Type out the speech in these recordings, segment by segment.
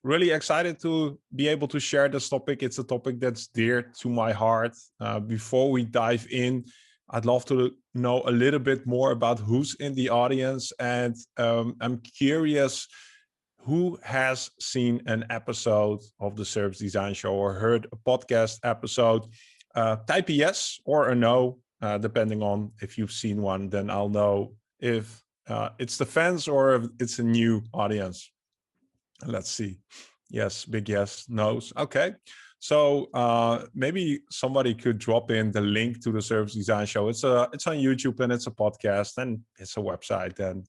really excited to be able to share this topic. It's a topic that's dear to my heart. Before we dive in, I'd love to know a little bit more about who's in the audience. And I'm curious, who has seen an episode of the Service Design Show or heard a podcast episode? Type a yes or a no, depending on if you've seen one, then I'll know if it's the fans or if it's a new audience. Let's see. Yes, big yes, no's. Okay. So maybe somebody could drop in the link to the Service Design Show. It's on YouTube and it's a podcast and it's a website, and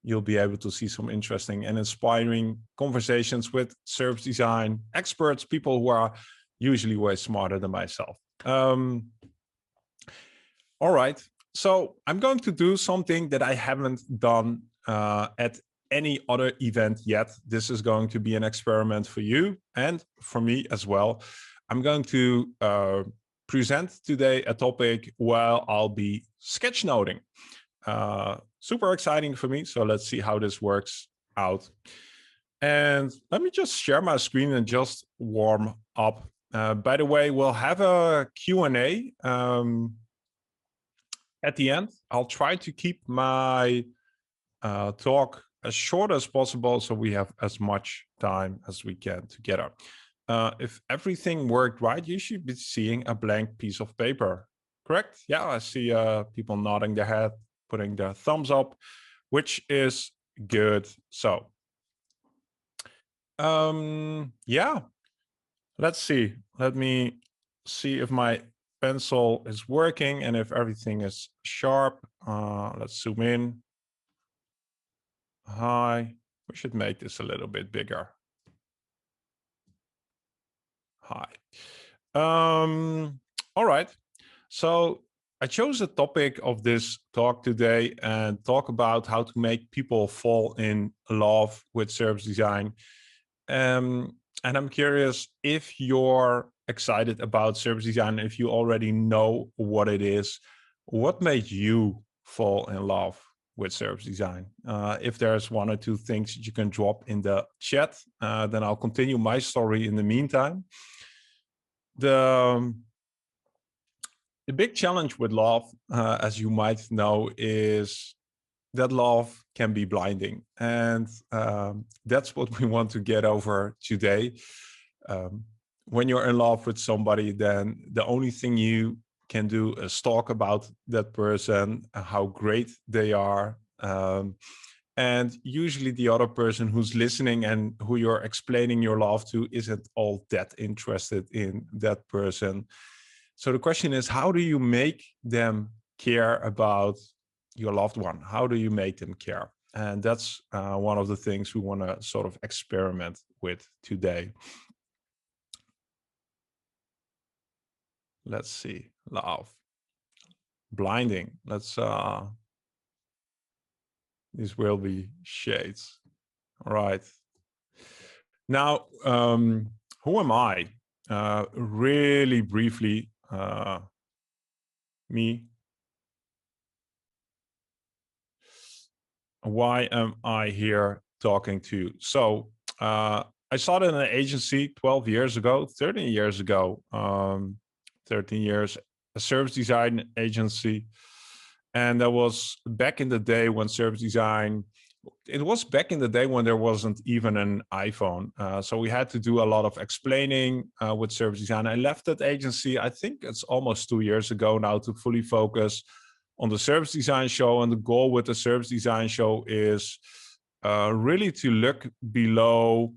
you'll be able to see some interesting and inspiring conversations with service design experts, people who are usually way smarter than myself. All right. So I'm going to do something that I haven't done at any other event yet. This is going to be an experiment for you and for me as well. I'm going to present today a topic while I'll be sketchnoting. Super exciting for me. So let's see how this works out. And let me just share my screen and just warm up. By the way, we'll have a Q&A at the end. I'll try to keep my talk as short as possible so we have as much time as we can together. If everything worked right, you should be seeing a blank piece of paper, correct? Yeah, I see people nodding their head, putting their thumbs up, which is good. So, yeah, let's see. Let me see if my pencil is working and if everything is sharp. Let's zoom in. Hi, we should make this a little bit bigger. Hi. All right. So I chose the topic of this talk today and talk about how to make people fall in love with service design. And I'm curious if you're excited about service design, if you already know what it is, what made you fall in love with service design? If there's one or two things that you can drop in the chat, then I'll continue my story in the meantime. The big challenge with love, as you might know, is that love can be blinding. And that's what we want to get over today. When you're in love with somebody, then the only thing you can do is talk about that person, how great they are. And usually the other person who's listening and who you're explaining your love to isn't all that interested in that person. So the question is, how do you make them care about your loved one? How do you make them care? And that's one of the things we want to sort of experiment with today. Let's see, love, blinding. These will be shades. All right. Now, who am I? Really briefly, me. Why am I here talking to you? So I started an agency 12 years ago, 13 years ago, 13 years, a service design agency. And that was back in the day when service design, it was back in the day when there wasn't even an iPhone. So we had to do a lot of explaining with service design. I left that agency, I think it's almost 2 years ago now, to fully focus on the Service Design Show. And the goal with the Service Design Show is really to look below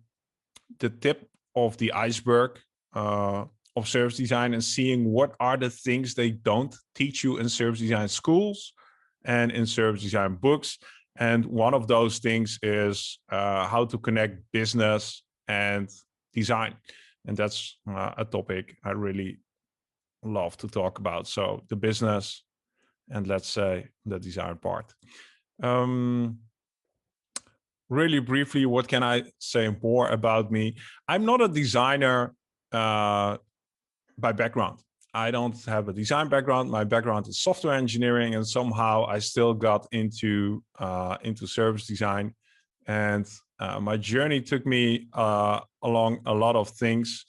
the tip of the iceberg of service design and seeing what are the things they don't teach you in service design schools and in service design books. And one of those things is how to connect business and design. And that's a topic I really love to talk about. So the business and let's say the design part. Really briefly, what can I say more about me? I'm not a designer by background. I don't have a design background. My background is software engineering, and somehow I still got into service design. And my journey took me along a lot of things,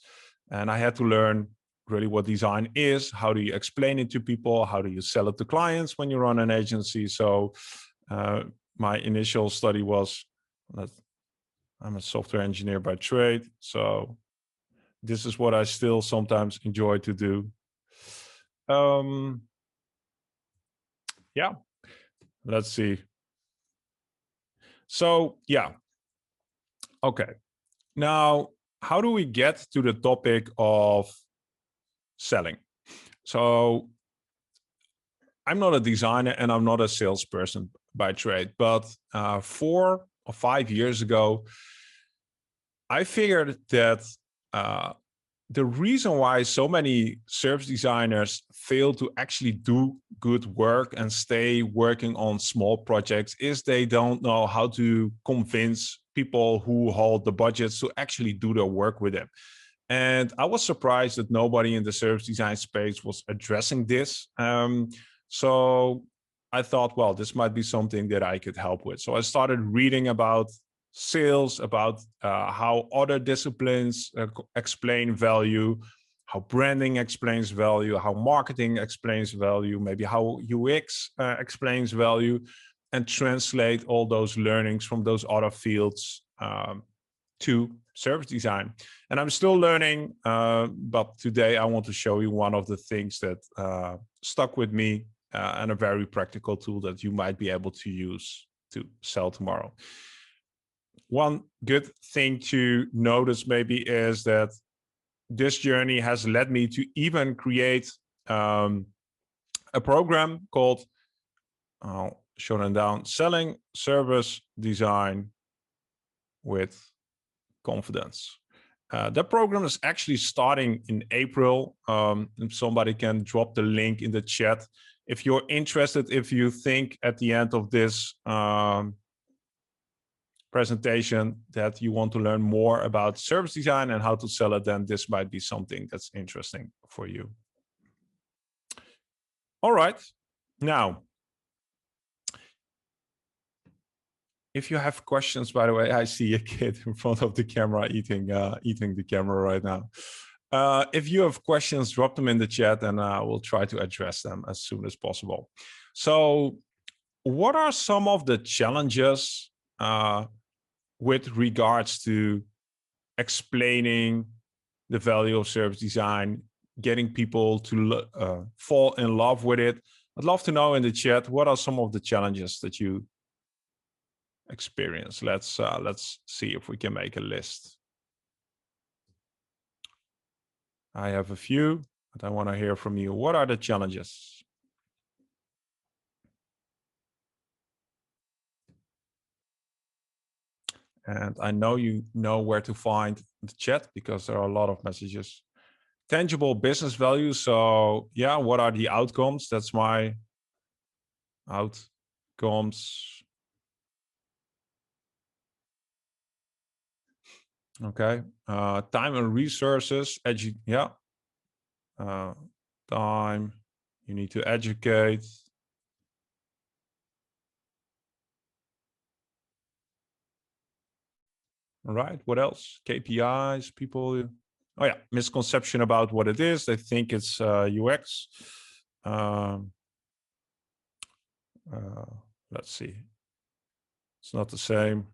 and I had to learn really what design is, how do you explain it to people, how do you sell it to clients when you run an agency. So my initial study was that I'm a software engineer by trade, so this is what I still sometimes enjoy to do. Yeah, let's see. So yeah, okay. Now, how do we get to the topic of selling? So I'm not a designer and I'm not a salesperson by trade, but 4 or 5 years ago, I figured that the reason why so many service designers fail to actually do good work and stay working on small projects is they don't know how to convince people who hold the budgets to actually do their work with them. And I was surprised that nobody in the service design space was addressing this. So I thought, well, this might be something that I could help with. So I started reading about sales, about how other disciplines explain value, how branding explains value, how marketing explains value, maybe how UX explains value, and translate all those learnings from those other fields to service design. And I'm still learning, but today I want to show you one of the things that stuck with me and a very practical tool that you might be able to use to sell tomorrow. One good thing to notice maybe is that this journey has led me to even create a program called, I'll show them down, Selling Service Design with Confidence. That program is actually starting in April. If somebody can drop the link in the chat. If you're interested, if you think at the end of this presentation that you want to learn more about service design and how to sell it, then this might be something that's interesting for you. All right. Now, if you have questions, by the way, I see a kid in front of the camera eating the camera right now. If you have questions, drop them in the chat and we'll try to address them as soon as possible. So what are some of the challenges with regards to explaining the value of service design, getting people to fall in love with it? I'd love to know in the chat, what are some of the challenges that you experience? Let's see if we can make a list. I have a few, but I want to hear from you. What are the challenges? And I know you know where to find the chat because there are a lot of messages. Tangible business value. So yeah, what are the outcomes? That's my outcomes. Okay. Time and resources. Yeah. Time. You need to educate. All right. What else? KPIs. People. Oh yeah. Misconception about what it is. They think it's UX. Let's see. It's not the same,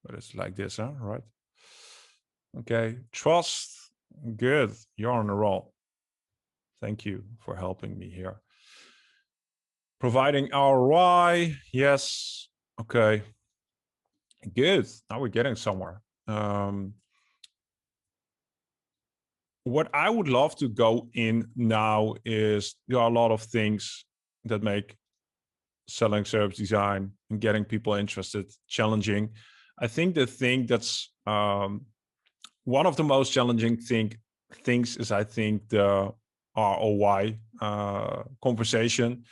but it's like this, huh? Right. Okay. Trust. Good. You're on a roll. Thank you for helping me here. Providing ROI. Yes. Okay. Good. Now we're getting somewhere. What I would love to go in now is there are a lot of things that make selling service design and getting people interested challenging. I think the thing that's one of the most challenging things is, I think, the ROI conversation.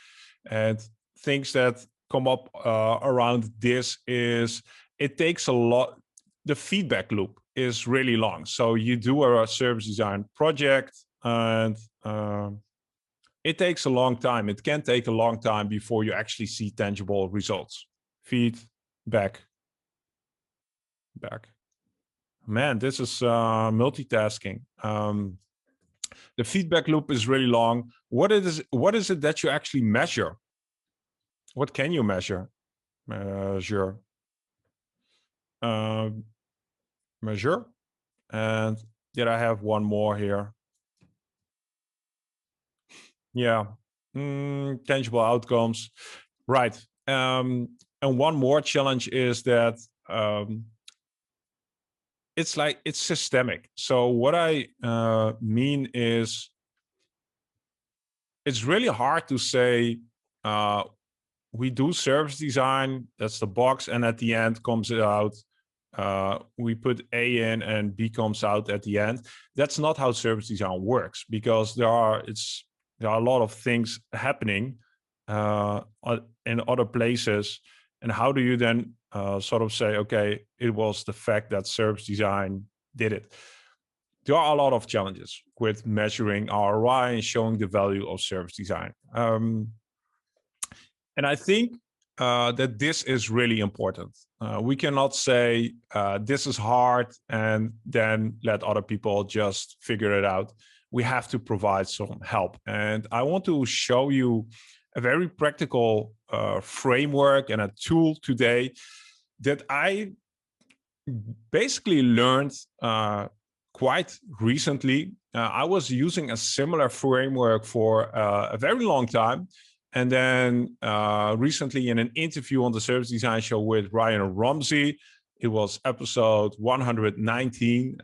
And things that come up around this is it takes a lot. The feedback loop is really long. So you do a service design project and it takes a long time. It can take a long time before you actually see tangible results. back. Man, this is multitasking. The feedback loop is really long. What is it that you actually measure? What can you measure? Measure. Measure. And did I have one more here? Yeah. Tangible outcomes. Right. And one more challenge is that it's systemic. So what I mean is it's really hard to say we do service design, that's the box, and at the end comes it out. We put A in and B comes out at the end. That's not how service design works, because there are a lot of things happening in other places. And how do you then sort of say, okay, it was the fact that service design did it? There are a lot of challenges with measuring ROI and showing the value of service design. And I think that this is really important. We cannot say this is hard and then let other people just figure it out. We have to provide some help. And I want to show you a very practical framework and a tool today that I basically learned quite recently. I was using a similar framework for a very long time. And then recently in an interview on the Service Design Show with Ryan Rumsey, it was episode 119,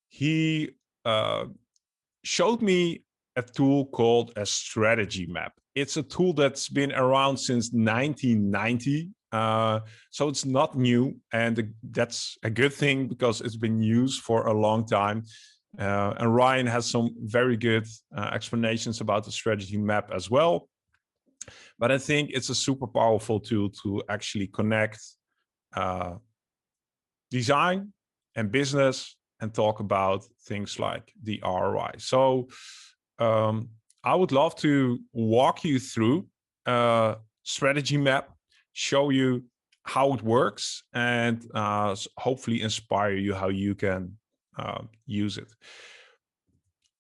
he showed me a tool called a strategy map. It's a tool that's been around since 1990. So it's not new, and that's a good thing because it's been used for a long time. And Ryan has some very good explanations about the strategy map as well. But I think it's a super powerful tool to actually connect design and business and talk about things like the ROI. So I would love to walk you through a strategy map, show you how it works, and hopefully inspire you how you can use it.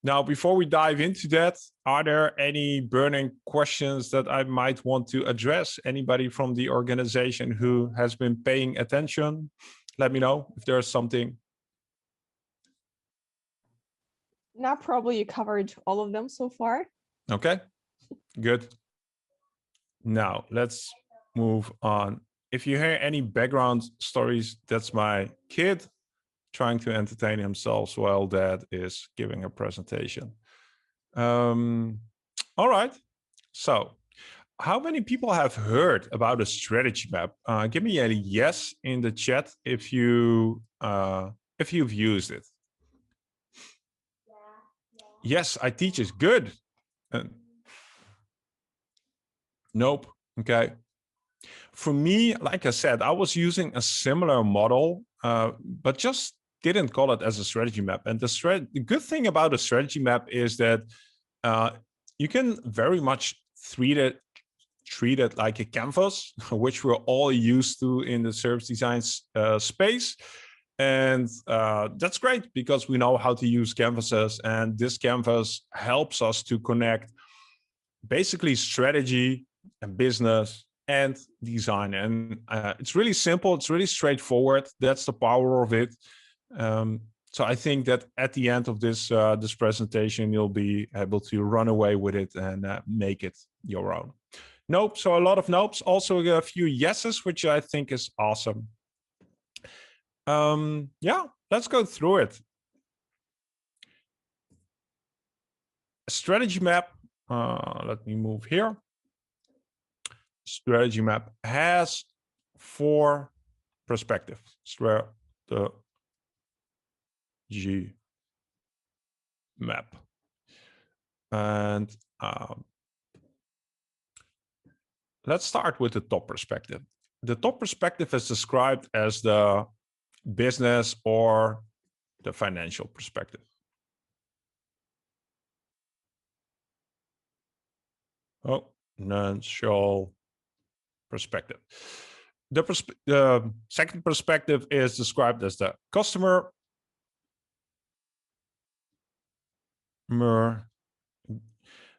Now, before we dive into that, are there any burning questions that I might want to address? Anybody from the organization who has been paying attention? Let me know if there's something. Now, probably you covered all of them so far. Okay, good. Now, let's move on. If you hear any background stories, that's my kid trying to entertain himself while Dad is giving a presentation. All right. So, how many people have heard about a strategy map? Give me a yes in the chat if you've used it. Yes, I teach it. Good. Nope. Okay. For me, like I said, I was using a similar model, but just didn't call it as a strategy map. And the good thing about a strategy map is that you can very much treat it like a canvas, which we're all used to in the service design space. And that's great because we know how to use canvases. And this canvas helps us to connect basically strategy and business and design. And it's really simple. It's really straightforward. That's the power of it. So I think that at the end of this presentation, you'll be able to run away with it and make it your own. Nope. So a lot of nopes, also a few yeses, which I think is awesome. Yeah, let's go through it. A strategy map. Let me move here. Strategy map has 4 perspectives. Strategy map. And let's start with the top perspective. The top perspective is described as the business or the financial perspective. Oh, financial perspective. The second perspective is described as the customer.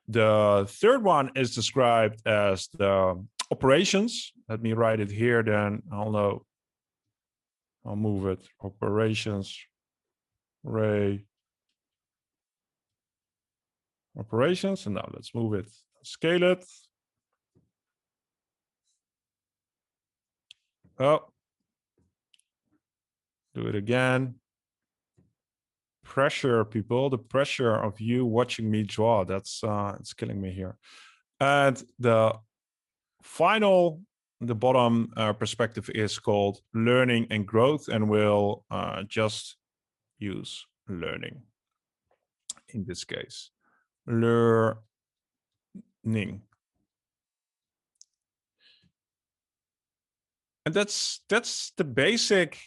The third one is described as the operations. Let me write it here, then I'll know. I'll move it. Operations. Operations. And now let's move it. Scale it. Oh. Do it again. Pressure, people. The pressure of you watching me draw. That's it's killing me here. And the final, the bottom perspective is called learning and growth, and we'll just use learning in this case. Learning. And that's the basic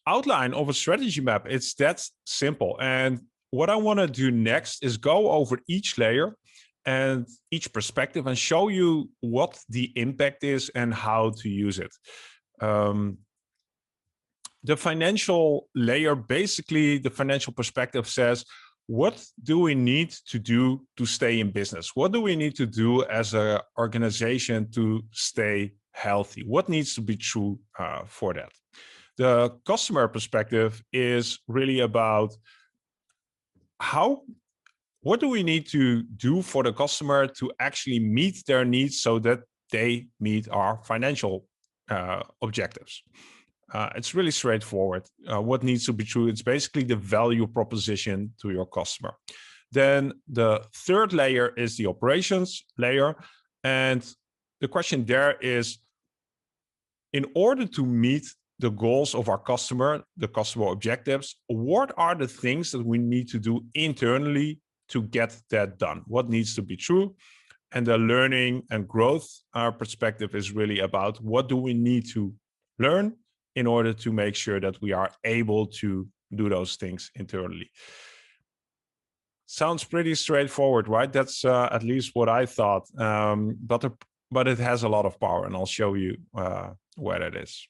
outline of a strategy map. It's that simple. And what I want to do next is go over each layer and each perspective and show you what the impact is and how to use it. The financial layer, basically the financial perspective says, what do we need to do to stay in business? What do we need to do as an organization to stay healthy? What needs to be true for that? The customer perspective is really about what do we need to do for the customer to actually meet their needs so that they meet our financial objectives. It's really straightforward. What needs to be true? It's basically the value proposition to your customer. Then the third layer is the operations layer. And the question there is, in order to meet the goals of our customer, the customer objectives, what are the things that we need to do internally to get that done? What needs to be true? And the learning and growth perspective is really about what do we need to learn in order to make sure that we are able to do those things internally. Sounds pretty straightforward, right? That's at least what I thought, but it has a lot of power, and I'll show you where it is.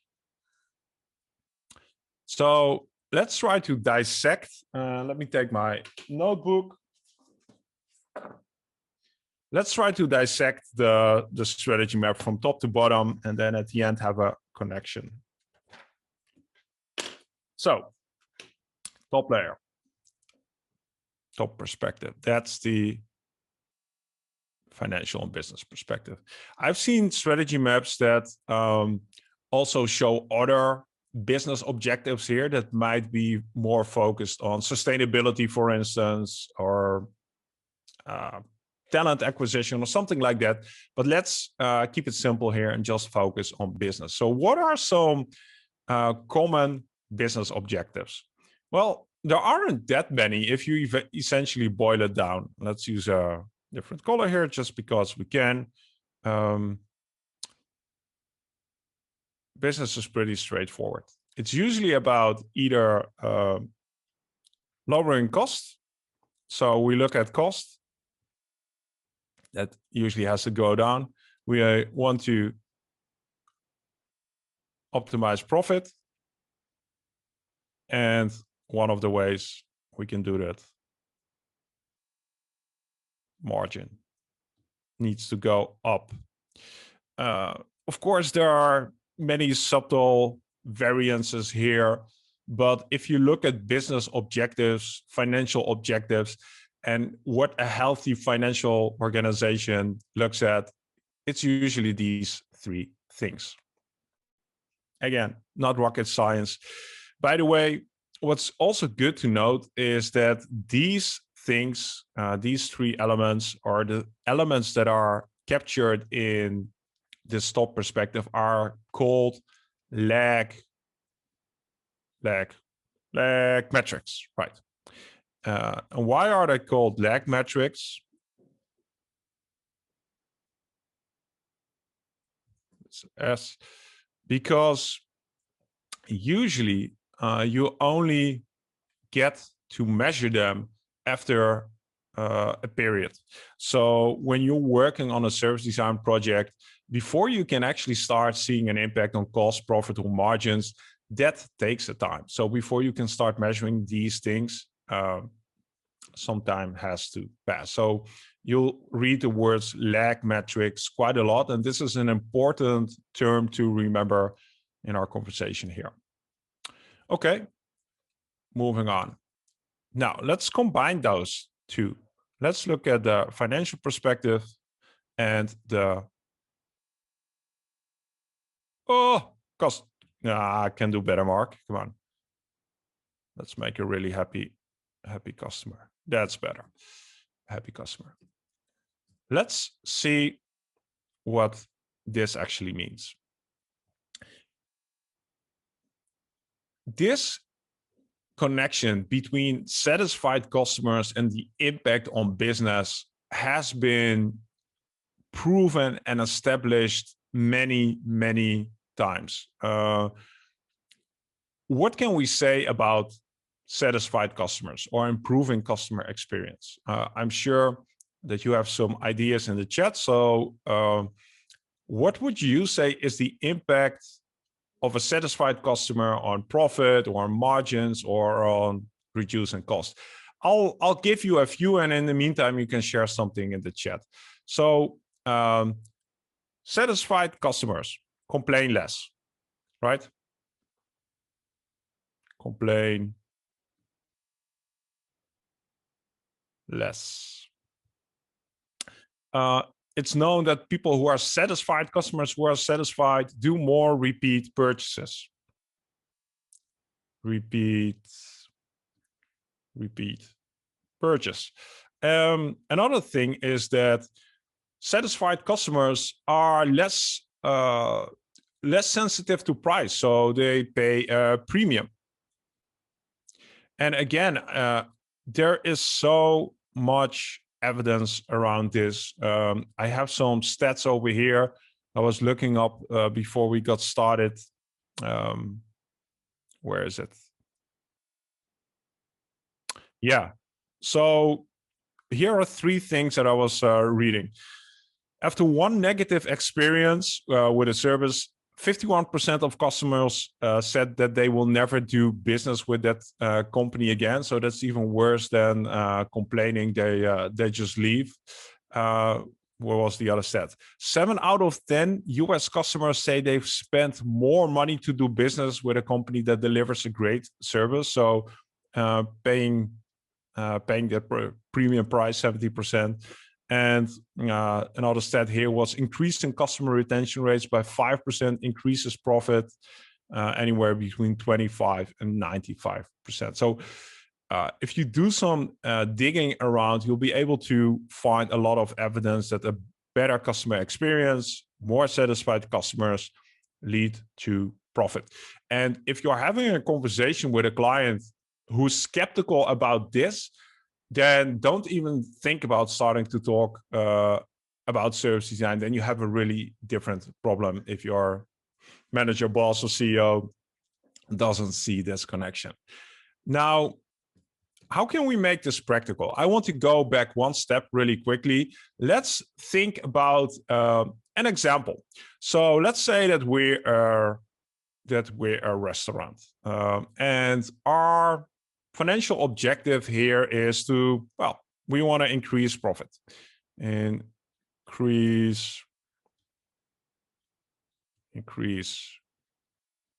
So let's try to dissect. Let me take my notebook. Let's try to dissect the strategy map from top to bottom, and then at the end have a connection. So, top layer, top perspective. That's the financial and business perspective. I've seen strategy maps that also show other business objectives here that might be more focused on sustainability, for instance, or talent acquisition or something like that. But let's keep it simple here and just focus on business. So what are some common business objectives? Well, there aren't that many if you essentially boil it down. Let's use a different color here just because we can. Business is pretty straightforward. It's usually about either lowering cost. So we look at cost. That usually has to go down. We want to optimize profit. And one of the ways we can do that, margin needs to go up. Of course, there are many subtle variances here, but if you look at business objectives, financial objectives, and what a healthy financial organization looks at, it's usually these three things. Again, not rocket science. By the way, what's also good to note is that these things, these three elements, are the elements that are captured in this top perspective are called lag metrics, right? And why are they called lag metrics? It's S, because usually you only get to measure them after a period. So when you're working on a service design project, before you can actually start seeing an impact on cost, profit, or margins, that takes a time. So before you can start measuring these things, some time has to pass. So you'll read the words lag metrics quite a lot, and this is an important term to remember in our conversation here. Okay, moving on. Now, let's combine those two. Let's look at the financial perspective and the cost. I can do better, Mark. Come on. Let's make a really happy customer. That's better. Happy customer. Let's see what this actually means. This connection between satisfied customers and the impact on business has been proven and established many, many times. What can we say about satisfied customers or improving customer experience? I'm sure that you have some ideas in the chat. So what would you say is the impact of a satisfied customer on profit or on margins or on reducing cost? I'll give you a few, and in the meantime, you can share something in the chat. So satisfied customers complain less, right? Complain less. It's known that people who are satisfied, customers who are satisfied, do more repeat purchases. Repeat purchase. Another thing is that satisfied customers are less sensitive to price, so they pay a premium. And again, there is so much evidence around this. I have some stats over here I was looking up before we got started. Where is it? Yeah. So here are 3 things that I was reading. After one negative experience with a service, 51% of customers said that they will never do business with that company again. So that's even worse than complaining they just leave. What was the other stat? 7 out of 10 US customers say they've spent more money to do business with a company that delivers a great service. So paying that premium price, 70%. And another stat here was increasing customer retention rates by 5% increases profit anywhere between 25 and 95%. So if you do some digging around, you'll be able to find a lot of evidence that a better customer experience, more satisfied customers lead to profit. And if you're having a conversation with a client who's skeptical about this, then don't even think about starting to talk about service design. Then you have a really different problem if your manager, boss, or CEO doesn't see this connection. Now, how can we make this practical? I want to go back one step really quickly. Let's think about an example. So let's say that we're a restaurant, and our financial objective here is to, well, we want to increase profit. Increase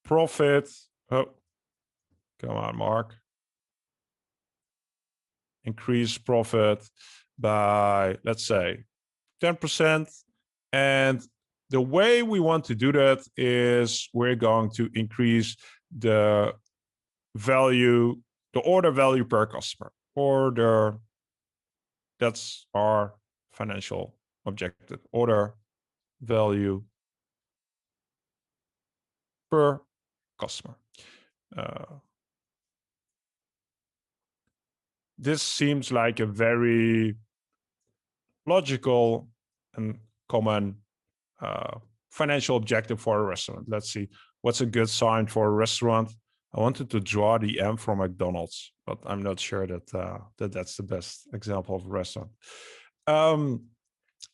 profit. Oh, come on, Mark. Increase profit by, let's say, 10%. And the way we want to do that is we're going to increase the value, the order value per customer. That's our financial objective. Order value per customer. This seems like a very logical and common financial objective for a restaurant. Let's see, what's a good sign for a restaurant? I wanted to draw the M from McDonald's, but I'm not sure that that's the best example of a restaurant.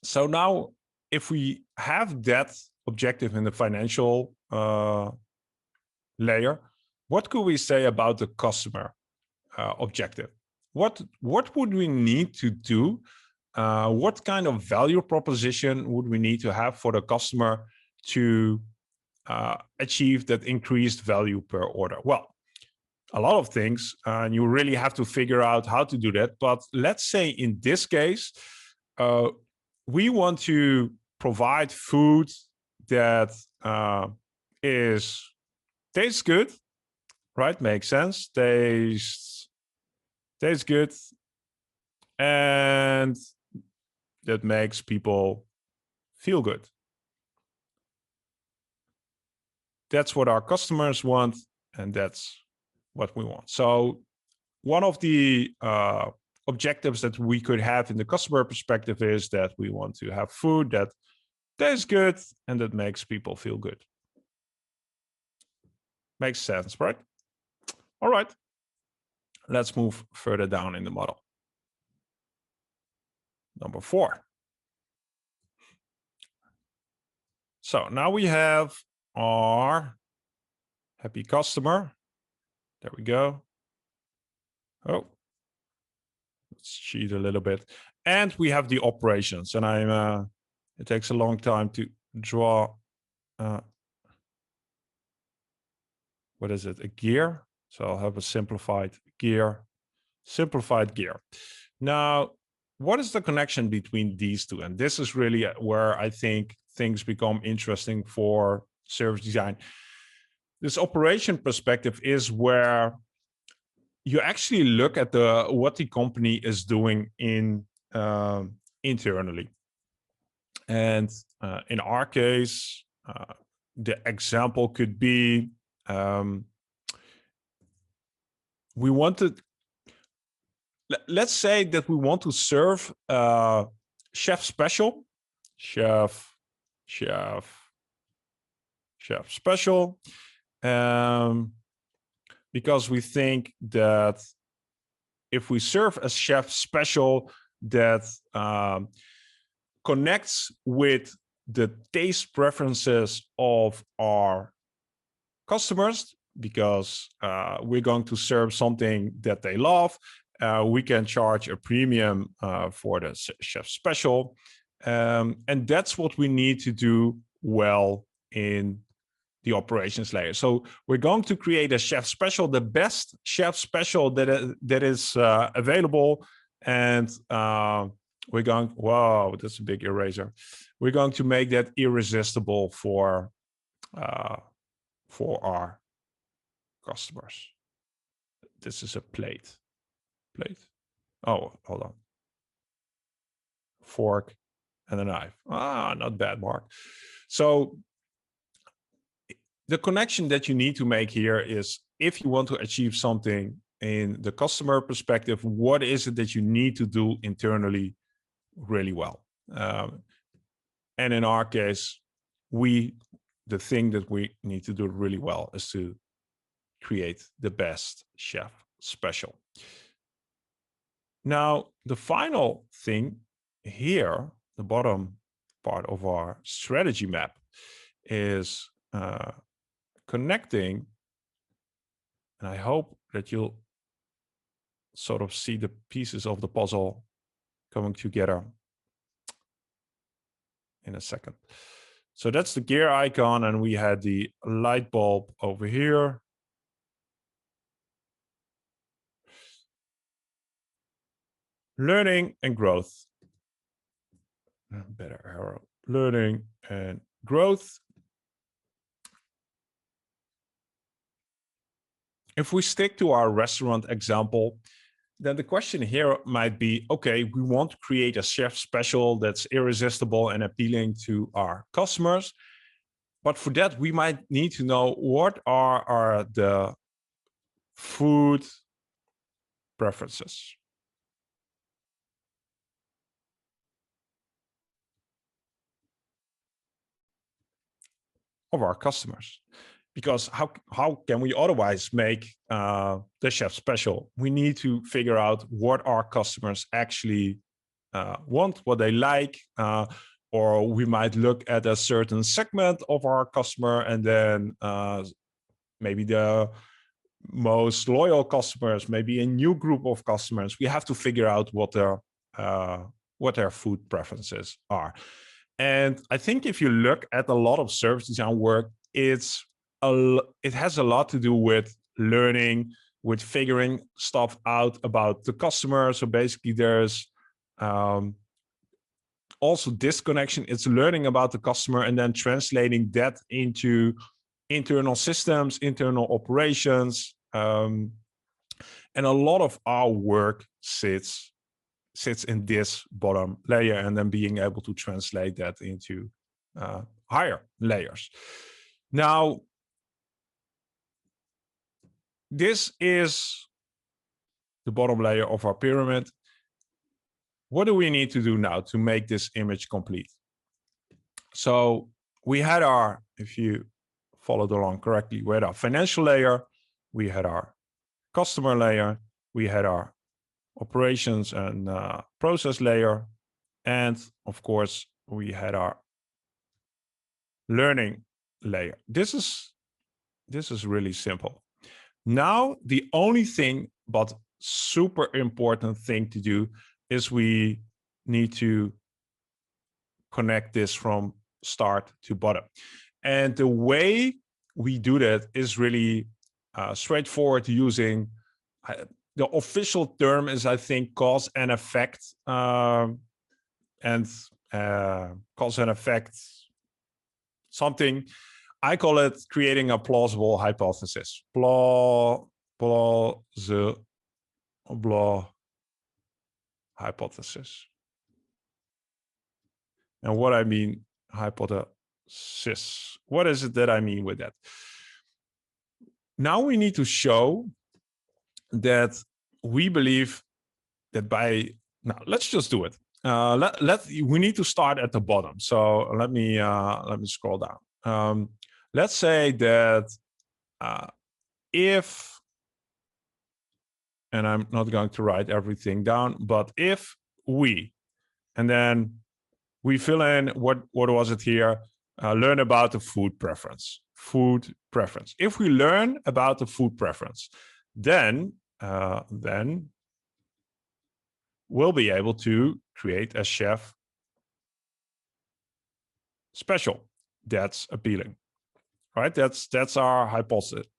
So now, if we have that objective in the financial layer, what could we say about the customer objective? What would we need to do? What kind of value proposition would we need to have for the customer to achieve that increased value per order? Well, a lot of things, and you really have to figure out how to do that. But let's say in this case, we want to provide food that tastes good, right? Makes sense. Tastes good, and that makes people feel good. That's what our customers want, and that's what we want. So one of the objectives that we could have in the customer perspective is that we want to have food that tastes good and that makes people feel good. Makes sense, right? All right. Let's move further down in the model. Number 4. So now we have our happy customer. There we go. Oh, let's cheat a little bit. And we have the operations. And it takes a long time to draw, what is it, a gear? So I'll have a simplified gear. Now, what is the connection between these two? And this is really where I think things become interesting for service design. This operation perspective is where you actually look at what the company is doing internally. And in our case, the example could be we wanted. Let's say that we want to serve chef special, chef special, because we think that if we serve as chef special, that connects with the taste preferences of our customers, because we're going to serve something that they love. We can charge a premium for the chef special. And that's what we need to do well in the operations layer. So we're going to create a chef special, the best chef special that is available. And we're going, whoa, that's a big eraser. We're going to make that irresistible for our customers. This is a plate. Oh, hold on. Fork and a knife. Not bad, Mark. So the connection that you need to make here is, if you want to achieve something in the customer perspective, what is it that you need to do internally really well? And in our case, the thing that we need to do really well is to create the best chef special. Now, the final thing here, the bottom part of our strategy map, is connecting, and I hope that you'll sort of see the pieces of the puzzle coming together in a second. So that's the gear icon, and we had the light bulb over here. Learning and growth. Better arrow. Learning and growth. If we stick to our restaurant example, then the question here might be, okay, we want to create a chef special that's irresistible and appealing to our customers. But for that, we might need to know what are the food preferences. Of our customers. because how can we otherwise make the chef special? We need to figure out what our customers actually want, what they like, or we might look at a certain segment of our customer, and then maybe the most loyal customers, maybe a new group of customers. We have to figure out what their food preferences are. And I think if you look at a lot of service design work, it has a lot to do with learning, with figuring stuff out about the customer. So basically there's also this connection. It's learning about the customer and then translating that into internal systems, internal operations. And a lot of our work sits in this bottom layer, and then being able to translate that into higher layers. Now, this is the bottom layer of our pyramid. What do we need to do now to make this image complete? So we had our, if you followed along correctly, we had our financial layer, we had our customer layer, we had our operations and process layer, and of course we had our learning layer. This is really simple. Now the only thing, but super important thing to do, is we need to connect this from start to bottom. And the way we do that is really straightforward, using the official term is, I think, cause and effect, cause and effect something. I call it creating a plausible hypothesis. Hypothesis. And what I mean, hypothesis, what is it that I mean with that? Now we need to show that we believe that now let's just do it. We need to start at the bottom. So let me scroll down. Let's say that if, and I'm not going to write everything down, but if we, and then we fill in what was it here? Learn about the food preference. Food preference. If we learn about the food preference, then we'll be able to create a chef special that's appealing, right? That's our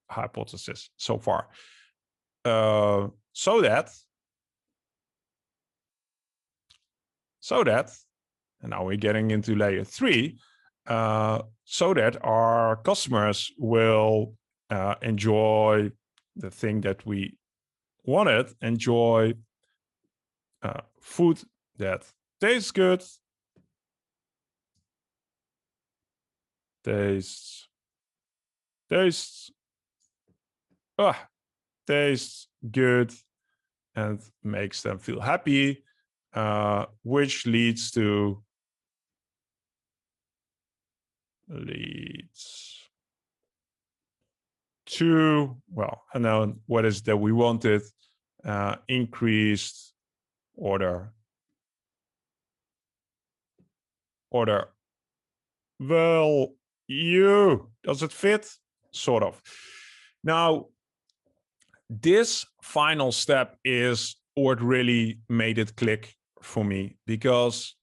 hypothesis so far. So that, and now we're getting into layer 3, so that our customers will enjoy the thing that we wanted, enjoy food that tastes good, tastes good, and makes them feel happy, which leads to well, and then what is that we wanted? Increased order value. Does it fit? Sort of. Now, this final step is what really made it click for me, because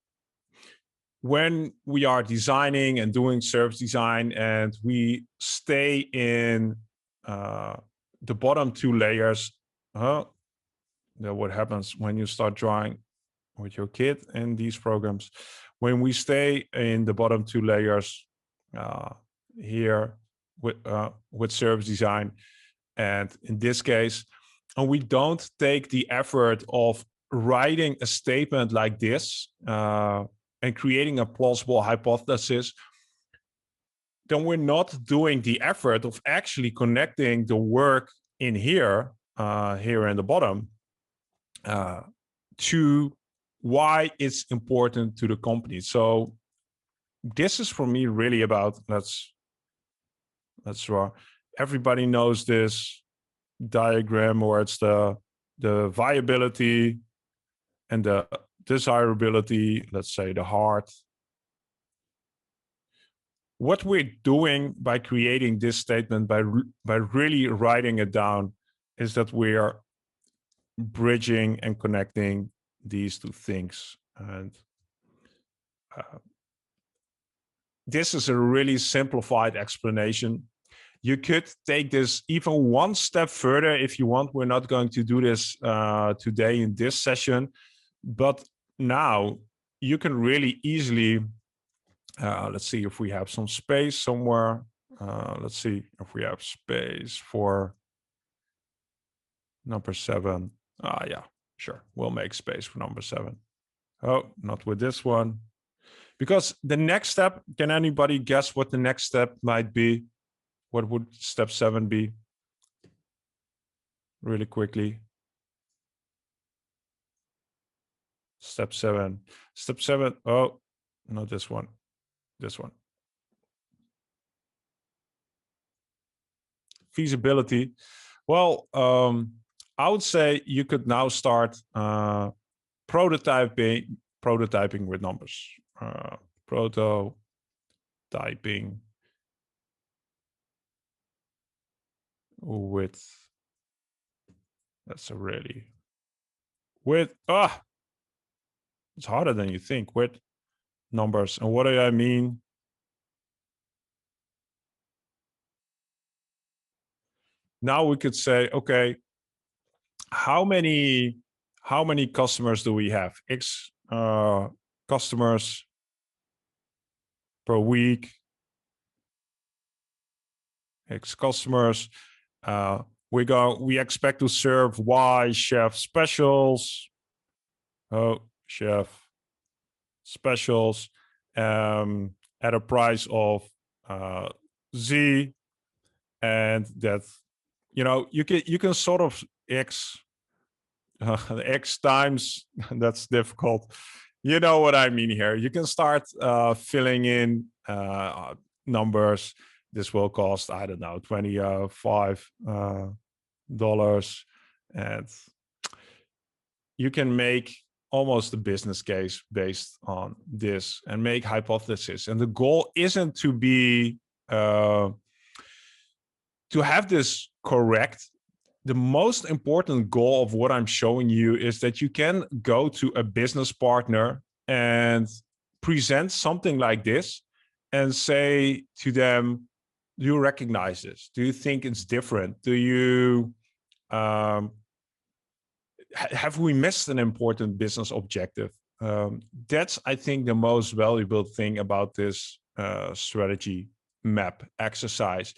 when we are designing and doing service design and we stay in the bottom 2 layers, what happens when you start drawing with your kid in these programs? When we stay in the bottom 2 layers here with service design, and in this case, and we don't take the effort of writing a statement like this and creating a plausible hypothesis, then we're not doing the effort of actually connecting the work in here in the bottom, to why it's important to the company. So this is for me really about, let's Let's draw. Everybody knows this diagram, where it's the viability and the desirability, let's say the heart. What we're doing by creating this statement, by really writing it down, is that we are bridging and connecting these two things. And this is a really simplified explanation. You could take this even one step further if you want. We're not going to do this today in this session, but now you can really easily, let's see if we have some space somewhere. Let's see if we have space for number 7. Yeah, sure. We'll make space for number 7. Oh, not with this one. Because the next step, can anybody guess what the next step might be? What would step 7 be? Really quickly. Step 7. Step 7. Oh, not this one. This one. Feasibility. Well, I would say you could now start prototyping with numbers. Prototyping with, that's a really, with, it's harder than you think, with numbers. And what do I mean? Now we could say, okay, how many customers do we have? X customers per week. X customers. We expect to serve Y chef specials. Oh, chef specials at a price of Z, and that, you know, you can sort of X times, that's difficult. You know what I mean here. You can start filling in numbers. This will cost, I don't know, $25, and you can make almost a business case based on this and make hypotheses. And the goal isn't to be to have this correct. The most important goal of what I'm showing you is that you can go to a business partner and present something like this and say to them, do you recognize this? Do you think it's different? Do you have we missed an important business objective? That's, I think, the most valuable thing about this strategy map exercise.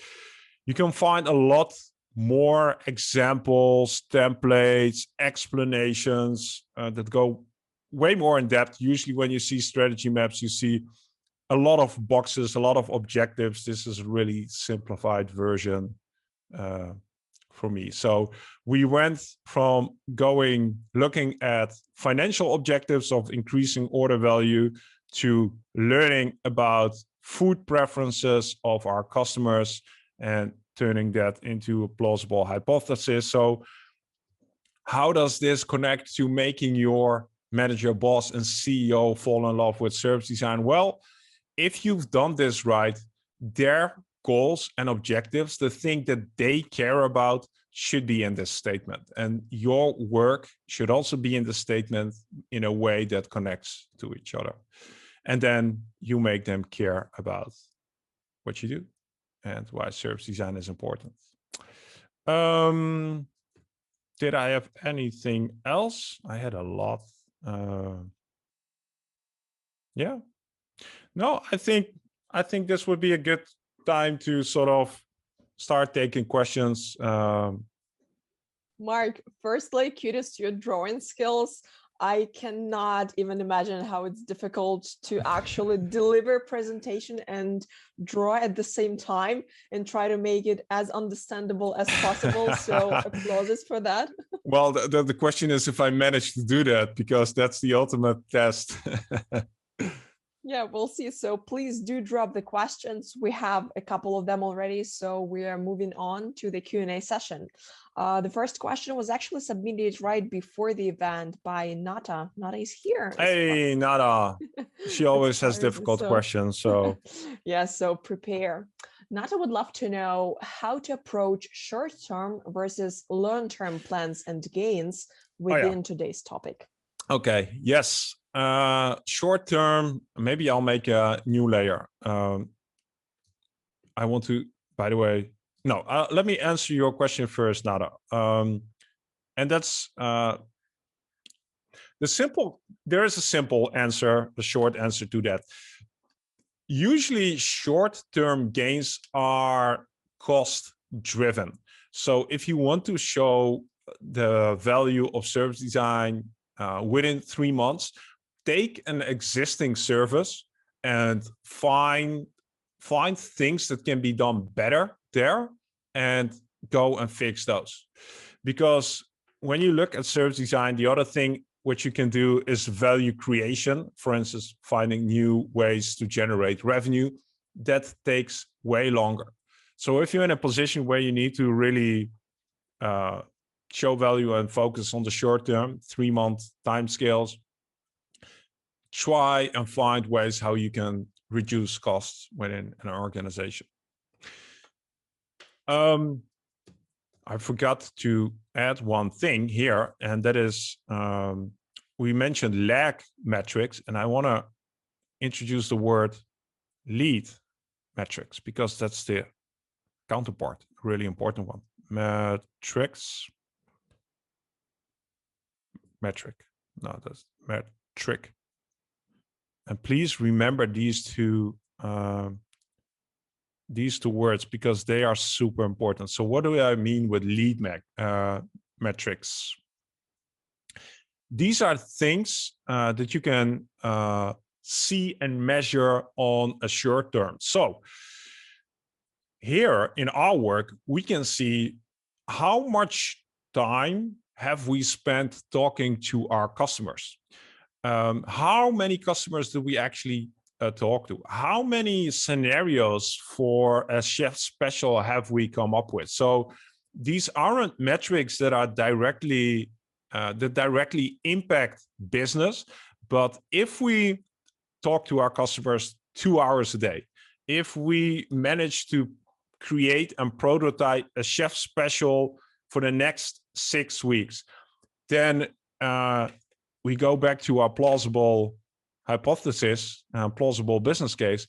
You can find a lot more examples, templates, explanations that go way more in depth. Usually when you see strategy maps, you see a lot of boxes, a lot of objectives. This is a really simplified version for me. So we went from looking at financial objectives of increasing order value to learning about food preferences of our customers and turning that into a plausible hypothesis. So how does this connect to making your manager, boss, and CEO fall in love with service design? Well, if you've done this right, their goals and objectives, the thing that they care about, should be in this statement. And your work should also be in the statement in a way that connects to each other. And then you make them care about what you do and why service design is important. Did I have anything else? I had a lot. Yeah. No, I think this would be a good time to sort of start taking questions. Mark, firstly, kudos to your drawing skills. I cannot even imagine how it's difficult to actually deliver presentation and draw at the same time and try to make it as understandable as possible. So applauses for that. Well, the question is if I manage to do that, because that's the ultimate test. Yeah, we'll see. So please do drop the questions. We have a couple of them already, so we are moving on to the Q&A session. The first question was actually submitted right before the event by Nata. Nata is here. Hey, Nada. She always has Inspired, difficult so questions, so yeah, so prepare. Nata would love to know how to approach short-term versus long-term plans and gains within today's topic. okay, yes. Short term, maybe I'll make a new layer. I want to, by the way, no, let me answer your question first, Nada. And that's there is a simple answer, a short answer to that. Usually short-term gains are cost-driven. So if you want to show the value of service design within 3 months, take an existing service and find things that can be done better there and go and fix those. Because when you look at service design, the other thing what you can do is value creation. For instance, finding new ways to generate revenue. That takes way longer. So if you're in a position where you need to really show value and focus on the short term, 3-month time scales, try and find ways how you can reduce costs within an organization. I forgot to add one thing here, and that is we mentioned lag metrics, and I want to introduce the word lead metrics because that's the counterpart, really important one. Metric. No, that's metric. And please remember these two words because they are super important. So what do I mean with lead metrics? These are things that you can see and measure on a short term. So here in our work, we can see how much time have we spent talking to our customers. How many customers do we actually talk to? How many scenarios for a chef special have we come up with? So these aren't metrics that are directly impact business, but if we talk to our customers 2 hours a day, if we manage to create and prototype a chef special for the next 6 weeks, then we go back to our plausible hypothesis, plausible business case.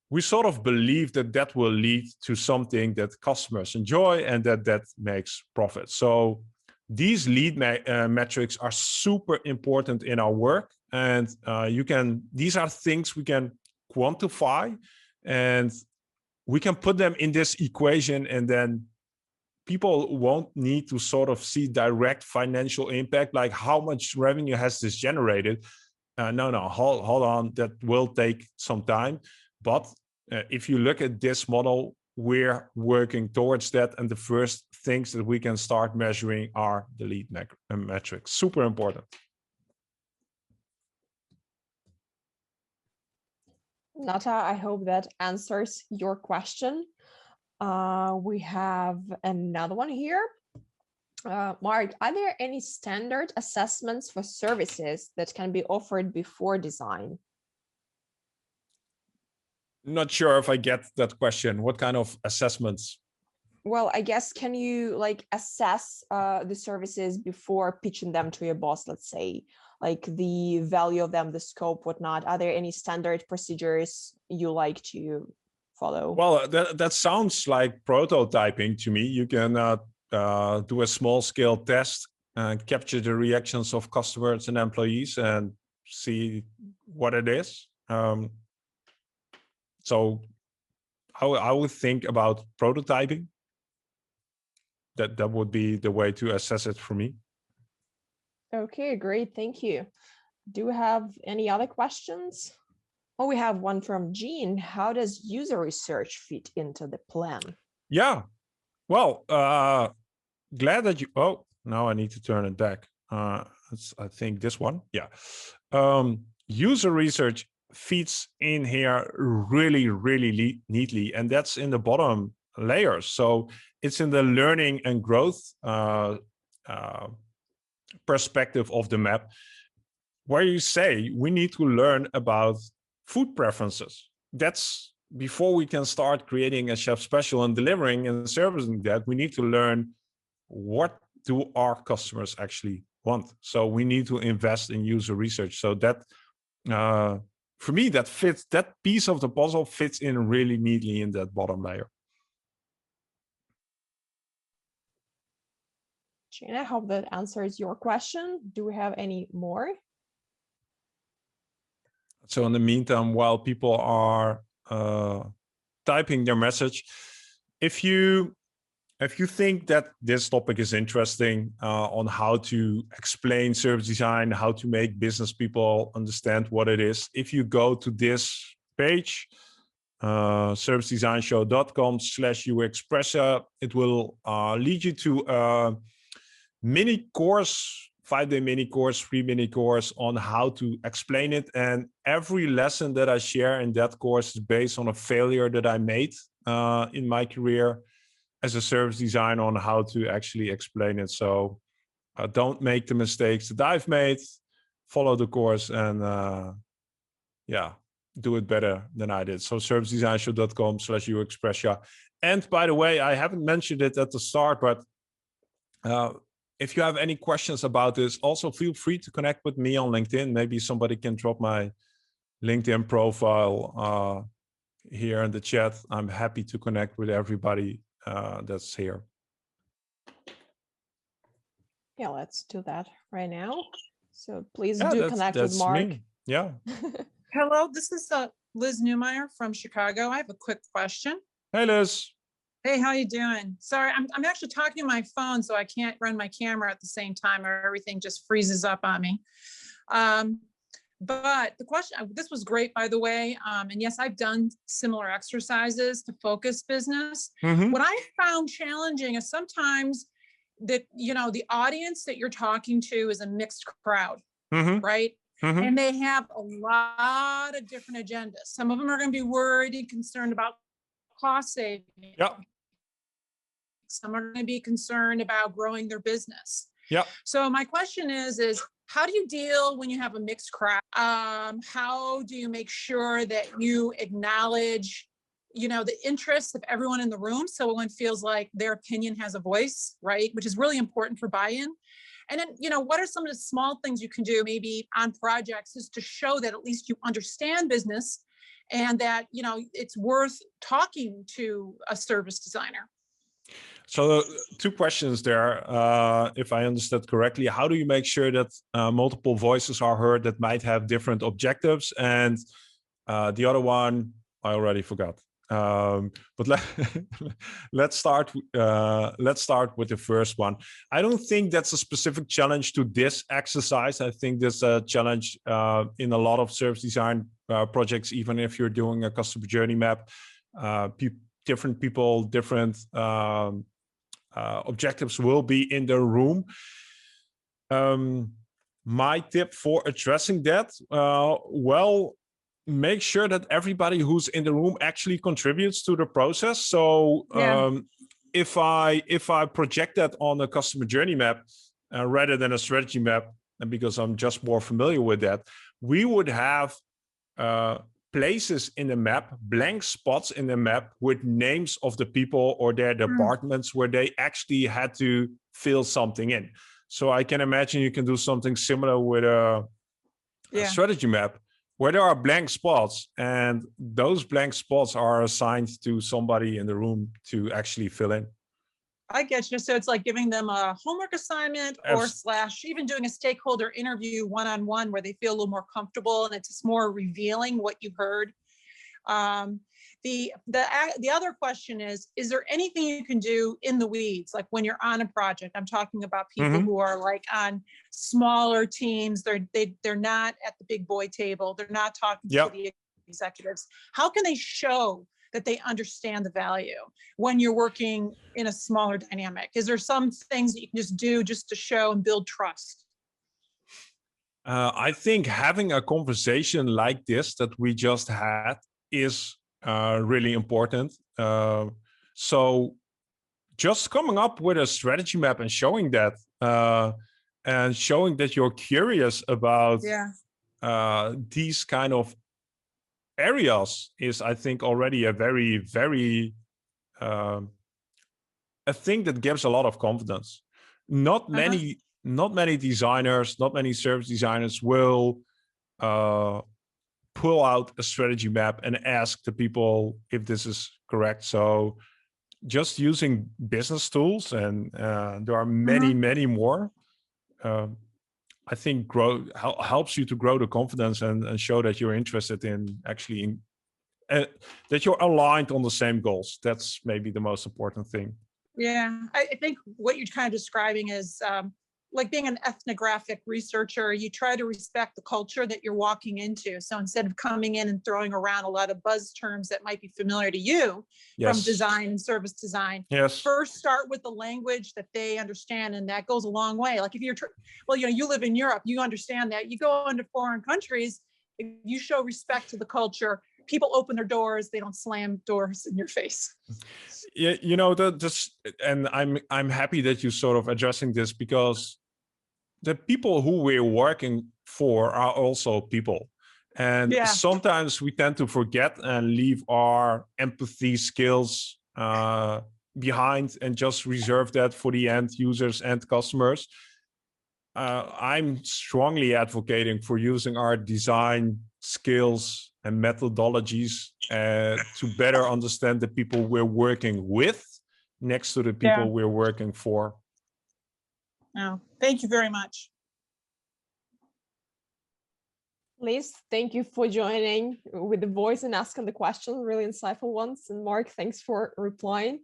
We sort of believe that that will lead to something that customers enjoy and that makes profit. So these lead metrics are super important in our work, and these are things we can quantify, and we can put them in this equation, and then people won't need to sort of see direct financial impact, like how much revenue has this generated. No, hold on, that will take some time. But if you look at this model, we're working towards that. And the first things that we can start measuring are the lead metrics. Super important. Nata, I hope that answers your question. We have another one here. Mark, are there any standard assessments for services that can be offered before design? Not sure if I get that question. What kind of assessments? Well, I guess, can you like assess the services before pitching them to your boss, let's say, like the value of them, the scope, whatnot? Are there any standard procedures you like to follow? Well, that sounds like prototyping to me. You can do a small scale test and capture the reactions of customers and employees and see what it is. So I would think about prototyping. That would be the way to assess it for me. Okay, great. Thank you. Do we have any other questions? Oh, we have one from Jean. How does user research fit into the plan? Yeah. Well, glad that you... Oh, now I need to turn it back. I think this one. Yeah. User research feeds in here really, really neatly, and that's in the bottom layer. So it's in the learning and growth perspective of the map, where you say we need to learn about food preferences. That's before we can start creating a chef special and delivering and servicing that, we need to learn what do our customers actually want. So we need to invest in user research. So that, for me, that fits, that piece of the puzzle fits in really neatly in that bottom layer. Jane, I hope that answers your question. Do we have any more? So in the meantime, while people are typing their message, if you think that this topic is interesting on how to explain service design, how to make business people understand what it is, if you go to this page, servicedesignshow.com/uexpressa, it will lead you to a mini course, 5-day mini course, free mini course on how to explain it. And every lesson that I share in that course is based on a failure that I made in my career as a service designer on how to actually explain it. So don't make the mistakes that I've made, follow the course, and yeah, do it better than I did. So servicedesignshow.com/uexpressa. And by the way, I haven't mentioned it at the start, but if you have any questions about this, also feel free to connect with me on LinkedIn. Maybe somebody can drop my LinkedIn profile here in the chat. I'm happy to connect with everybody that's here. Yeah, let's do that right now. So please do connect with Marc. Me. Yeah. Hello, this is Liz Newmeyer from Chicago. I have a quick question. Hey, Liz. Hey, how you doing? Sorry, I'm actually talking to my phone, so I can't run my camera at the same time, or everything just freezes up on me. But the question, this was great, by the way. And yes, I've done similar exercises to focus business. Mm-hmm. What I found challenging is sometimes that, you know, the audience that you're talking to is a mixed crowd, Mm-hmm. right? Mm-hmm. And they have a lot of different agendas. Some of them are going to be worried and concerned about cost saving. Yep. Some are going to be concerned about growing their business. Yep. So my question is how do you deal when you have a mixed crowd? How do you make sure that you acknowledge, you know, the interests of everyone in the room, so everyone feels like their opinion has a voice, right? Which is really important for buy-in. And then, you know, what are some of the small things you can do maybe on projects just to show that at least you understand business and that, you know, it's worth talking to a service designer? So 2 questions there, if I understood correctly. How do you make sure that multiple voices are heard that might have different objectives? And the other one, I already forgot. But let's start with the first one. I don't think that's a specific challenge to this exercise. I think there's a challenge in a lot of service design projects, even if you're doing a customer journey map. Different people, different objectives will be in the room. My tip for addressing that, well, make sure that everybody who's in the room actually contributes to the process. So if I project that on a customer journey map rather than a strategy map, and because I'm just more familiar with that, we would have places in the map, blank spots in the map with names of the people or their departments where they actually had to fill something in. So I can imagine you can do something similar with a strategy map where there are blank spots, and those blank spots are assigned to somebody in the room to actually fill in. I get you. So it's like giving them a homework assignment or / even doing a stakeholder interview one-on-one where they feel a little more comfortable and it's just more revealing what you heard. The other question is there anything you can do in the weeds? Like when you're on a project, I'm talking about people who are like on smaller teams. They're not at the big boy table. They're not talking to the executives. How can they show that they understand the value when you're working in a smaller dynamic? Is there some things that you can just do just to show and build trust? I think having a conversation like this that we just had is really important. So just coming up with a strategy map and showing that, you're curious about these kind of areas is, I think, already a very, very a thing that gives a lot of confidence. Not many designers, not many service designers will pull out a strategy map and ask the people if this is correct. So just using business tools, and there are many more, I think helps you to grow the confidence and show that you're interested in actually that you're aligned on the same goals. That's maybe the most important thing. Yeah, I think what you're kind of describing is like being an ethnographic researcher, you try to respect the culture that you're walking into. So instead of coming in and throwing around a lot of buzz terms that might be familiar to you from design and service design, first start with the language that they understand, and that goes a long way. Like if you're, you live in Europe, you understand that. You go into foreign countries, if you show respect to the culture, people open their doors, they don't slam doors in your face. Yeah, and I'm happy that you sort of addressing this, because the people who we're working for are also people. And sometimes we tend to forget and leave our empathy skills behind and just reserve that for the end users and customers. I'm strongly advocating for using our design skills and methodologies to better understand the people we're working with next to the people we're working for. Oh, thank you very much. Liz, thank you for joining with the voice and asking the questions, really insightful ones. And Mark, thanks for replying.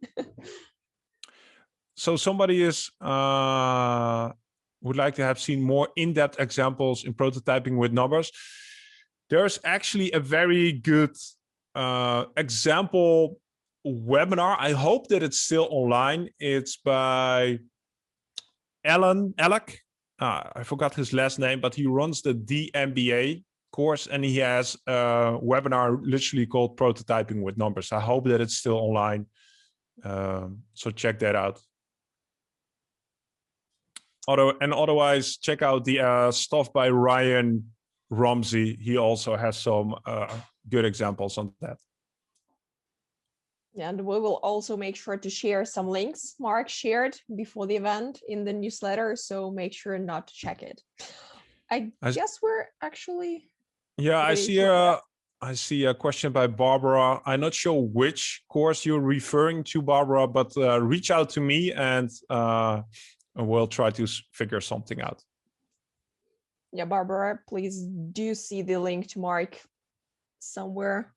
So somebody would like to have seen more in-depth examples in prototyping with numbers. There's actually a very good example webinar. I hope that it's still online. It's by Alec. I forgot his last name, but he runs the DMBA course, and he has a webinar literally called Prototyping with Numbers. I hope that it's still online. So check that out. Otherwise, check out the stuff by Ryan Romsey. He also has some good examples on that. And we will also make sure to share some links Mark shared before the event in the newsletter, so make sure not to check it. I guess we're actually... Yeah, I see a question by Barbara. I'm not sure which course you're referring to, Barbara, but reach out to me and we'll try to figure something out. Yeah, Barbara, please do see the link to Mark somewhere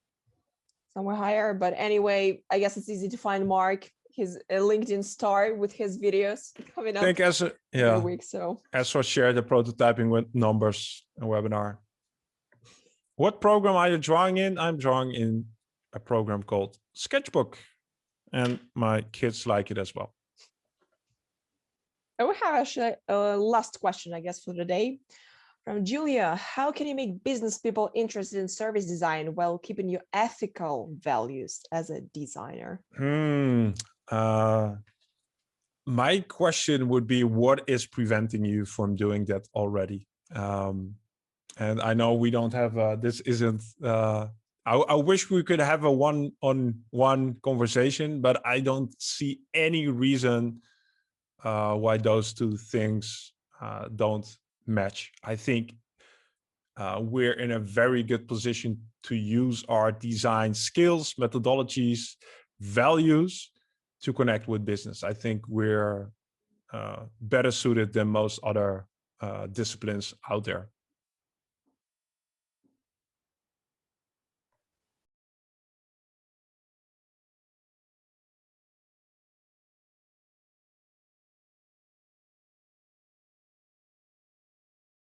higher. But anyway, I guess it's easy to find Mark, his LinkedIn star with his videos coming up. I think every week. So as for share the Prototyping with Numbers webinar. What program are you drawing in? I'm drawing in a program called Sketchbook, and my kids like it as well. I will have actually a last question, I guess, for today. From Julia, how can you make business people interested in service design while keeping your ethical values as a designer? My question would be, what is preventing you from doing that already? And I know we don't have, this isn't, I wish we could have a one-on-one conversation, but I don't see any reason why those two things don't match. I think we're in a very good position to use our design skills, methodologies, values to connect with business. I think we're better suited than most other disciplines out there.